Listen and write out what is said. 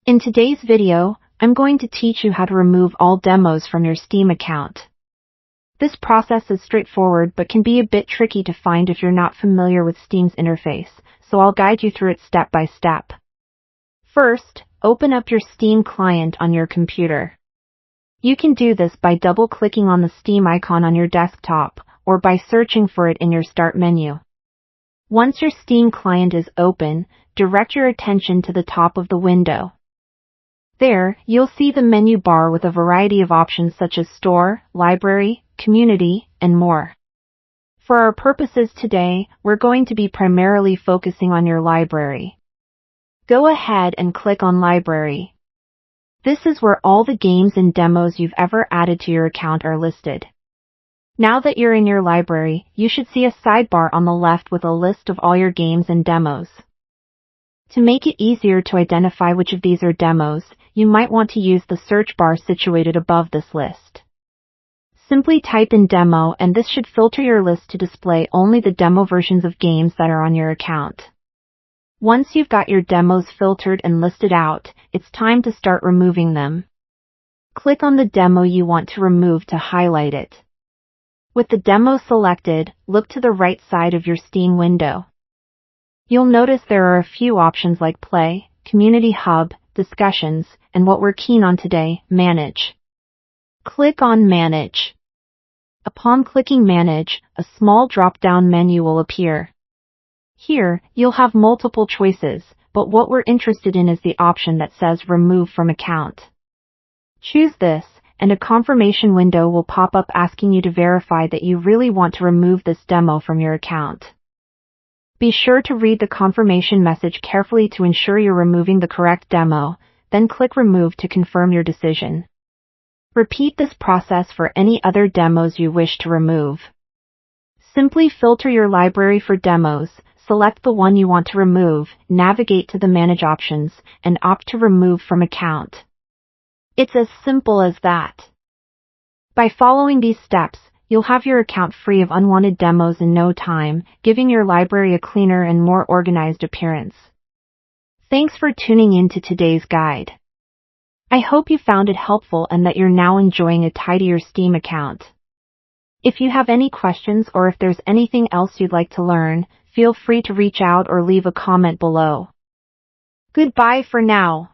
In today's video, I'm going to teach you how to remove all demos from your Steam account. This process is straightforward but can be a bit tricky to find if you're not familiar with Steam's interface, so I'll guide you through it step by step. First, open up your Steam client on your computer. You can do this by double-clicking on the Steam icon on your desktop, or by searching for it in your Start menu. Once your Steam client is open, direct your attention to the top of the window. There, you'll see the menu bar with a variety of options such as Store, Library, Community, and more. For our purposes today, we're going to be primarily focusing on your library. Go ahead and click on Library. This is where all the games and demos you've ever added to your account are listed. Now that you're in your library, you should see a sidebar on the left with a list of all your games and demos. To make it easier to identify which of these are demos, you might want to use the search bar situated above this list. Simply type in demo and this should filter your list to display only the demo versions of games that are on your account. Once you've got your demos filtered and listed out, it's time to start removing them. Click on the demo you want to remove to highlight it. With the demo selected, look to the right side of your Steam window. You'll notice there are a few options like Play, Community Hub, Discussions, and what we're keen on today, Manage. Click on Manage. Upon clicking Manage, a small drop-down menu will appear. Here, you'll have multiple choices, but what we're interested in is the option that says Remove from Account. Choose this, and a confirmation window will pop up asking you to verify that you really want to remove this demo from your account. Be sure to read the confirmation message carefully to ensure you're removing the correct demo, then click Remove to confirm your decision. Repeat this process for any other demos you wish to remove. Simply filter your library for demos, select the one you want to remove, navigate to the Manage options, and opt to Remove from Account. It's as simple as that. By following these steps, you'll have your account free of unwanted demos in no time, giving your library a cleaner and more organized appearance. Thanks for tuning in to today's guide. I hope you found it helpful and that you're now enjoying a tidier Steam account. If you have any questions or if there's anything else you'd like to learn, feel free to reach out or leave a comment below. Goodbye for now.